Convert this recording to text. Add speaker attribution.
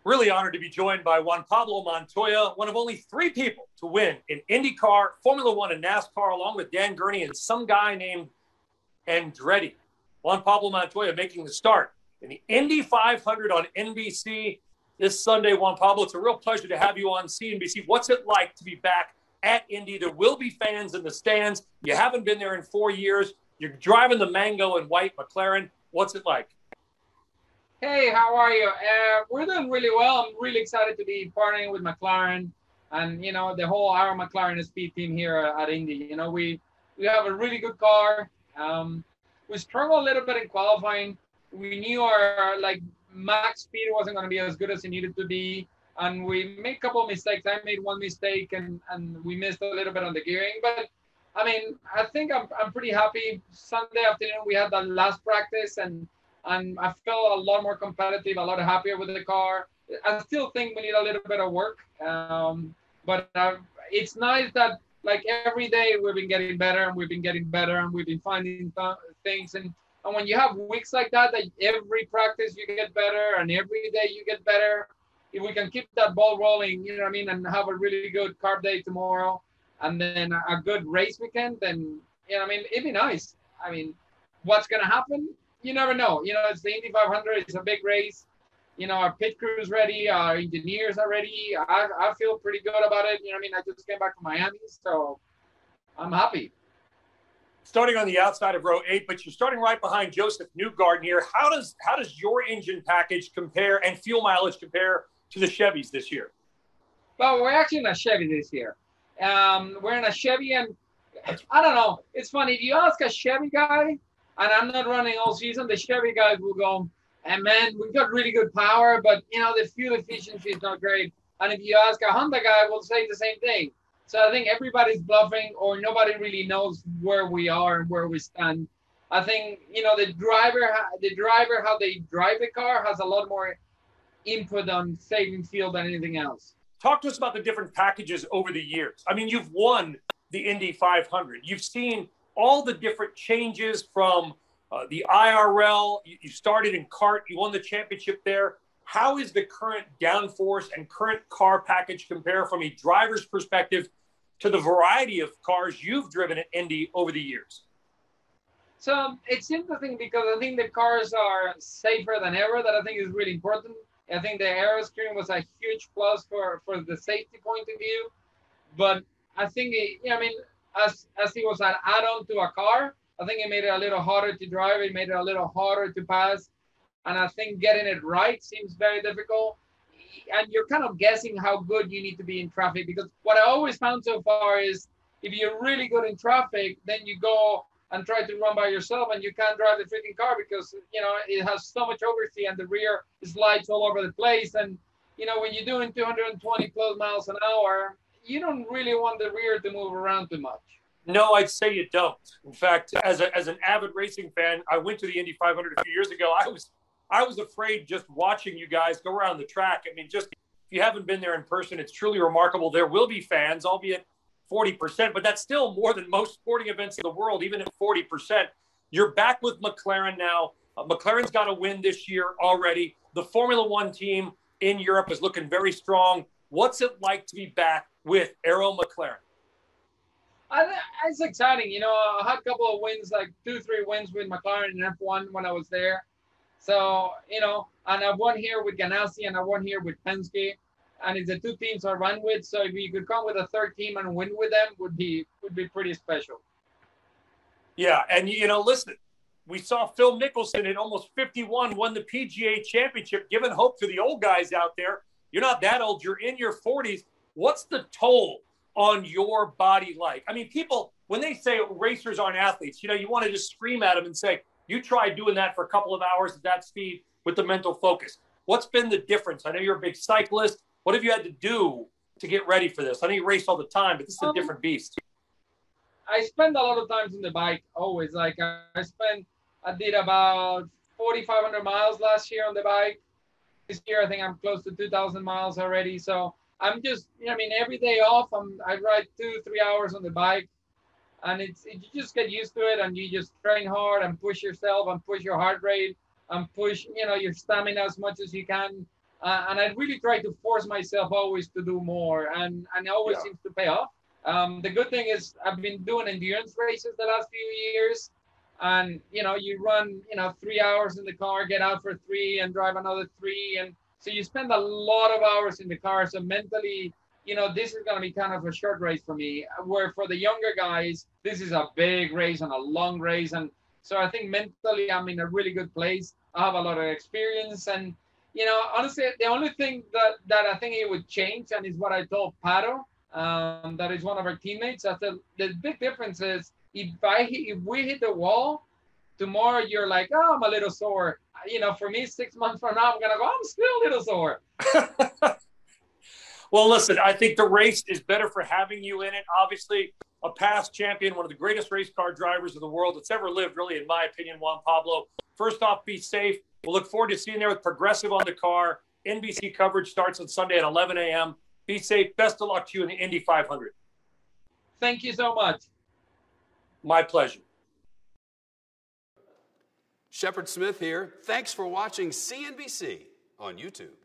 Speaker 1: Really honored to be joined by Juan Pablo Montoya, one of only 3 people to win in IndyCar, Formula One, and NASCAR, along with Dan Gurney and some guy named Andretti. Juan Pablo Montoya making the start in the Indy 500 on NBC this Sunday. Juan Pablo, it's a real pleasure to have you on CNBC. What's it like to be back at Indy? There will be fans in the stands. You haven't been there in 4 years. You're driving the mango and white McLaren. What's it like?
Speaker 2: Hey, how are you? We're doing really well. I'm really excited to be partnering with McLaren and, the whole Our McLaren SP team here at Indy. We have a really good car. We struggled a little bit in qualifying. We knew our max speed wasn't going to be as good as it needed to be. And we made a couple of mistakes. I made one mistake and we missed a little bit on the gearing. But, I think I'm pretty happy. Sunday afternoon, we had that last practice and I felt a lot more competitive, a lot happier with the car. I still think we need a little bit of work, but it's nice that every day we've been getting better and we've been finding things. And when you have weeks like that every practice you get better and every day you get better, if we can keep that ball rolling, and have a really good carb day tomorrow and then a good race weekend, then, it'd be nice. What's going to happen? You never know. It's the Indy 500. It's a big race. Our pit crew is ready. Our engineers are ready. I feel pretty good about it. I just came back from Miami, so I'm happy.
Speaker 1: Starting on the outside of row 8, but you're starting right behind Joseph Newgarden here. How does your engine package compare and fuel mileage compare to the Chevys this year?
Speaker 2: Well, we're actually in a Chevy this year. We're in a Chevy, and I don't know. It's funny. If you ask a Chevy guy, and I'm not running all season, the Chevy guys will go, and man, we've got really good power, but, the fuel efficiency is not great. And if you ask a Honda guy, we'll say the same thing. So I think everybody's bluffing or nobody really knows where we are and where we stand. I think, the driver, how they drive the car has a lot more input on saving fuel than anything else.
Speaker 1: Talk to us about the different packages over the years. You've won the Indy 500. You've seen all the different changes from the IRL. You started in kart. You won the championship there. How is the current downforce and current car package compare from a driver's perspective to the variety of cars you've driven at Indy over the years?
Speaker 2: So it's interesting because I think the cars are safer than ever. That I think is really important. I think the aero screen was a huge plus for the safety point of view. But I think, as it was an add-on to a car, I think it made it a little harder to drive. It made it a little harder to pass. And I think getting it right seems very difficult. And you're kind of guessing how good you need to be in traffic. Because what I always found so far is if you're really good in traffic, then you go and try to run by yourself and you can't drive the freaking car because, it has so much oversteer and the rear slides all over the place. And, when you're doing 220 plus miles an hour, you don't really want the rear to move around too much.
Speaker 1: No, I'd say you don't. In fact, as an avid racing fan, I went to the Indy 500 a few years ago. I was afraid just watching you guys go around the track. Just if you haven't been there in person, it's truly remarkable. There will be fans, albeit 40%, but that's still more than most sporting events in the world, even at 40%. You're back with McLaren now. McLaren's got a win this year already. The Formula One team in Europe is looking very strong. What's it like to be back with Aero McLaren?
Speaker 2: It's exciting. I had a couple of wins, 2-3 wins with McLaren in F1 when I was there. So, and I won here with Ganassi and I won here with Penske. And it's the 2 teams I run with. So if you could come with a third team and win with them would be pretty special.
Speaker 1: Yeah. And, listen, we saw Phil Mickelson at almost 51 won the PGA championship, giving hope to the old guys out there. You're not that old. You're in your 40s. What's the toll on your body like? People, when they say racers aren't athletes, you want to just scream at them and say, you try doing that for a couple of hours at that speed with the mental focus. What's been the difference? I know you're a big cyclist. What have you had to do to get ready for this? I know you race all the time, but this is a different beast.
Speaker 2: I spend a lot of times on the bike, always. I did about 4,500 miles last year on the bike. This year, I think I'm close to 2,000 miles already. So I'm just, every day off, I ride 2-3 hours on the bike. And you just get used to it and you just train hard and push yourself and push your heart rate and push, your stamina as much as you can. And I really try to force myself always to do more, and it always seems to pay off. The good thing is I've been doing endurance races the last few years, and you run 3 hours in the car, get out for 3, and drive another 3, and so you spend a lot of hours in the car. So mentally, this is going to be kind of a short race for me. Where for the younger guys, this is a big race and a long race, and so I think mentally I'm in a really good place. I have a lot of experience, and honestly, the only thing that I think it would change, and is what I told Pablo, that is one of our teammates. I said the big difference is if we hit the wall tomorrow, you're like, oh, I'm a little sore. For me, 6 months from now, I'm gonna go, I'm still a little sore.
Speaker 1: Well, listen, I think the race is better for having you in it. Obviously, a past champion, one of the greatest race car drivers in the world that's ever lived, really, in my opinion, Juan Pablo. First off, be safe. We'll look forward to seeing you there with Progressive on the car. NBC coverage starts on Sunday at 11 a.m. Be safe. Best of luck to you in the Indy 500.
Speaker 2: Thank you so much.
Speaker 1: My pleasure.
Speaker 3: Shepard Smith here. Thanks for watching CNBC on YouTube.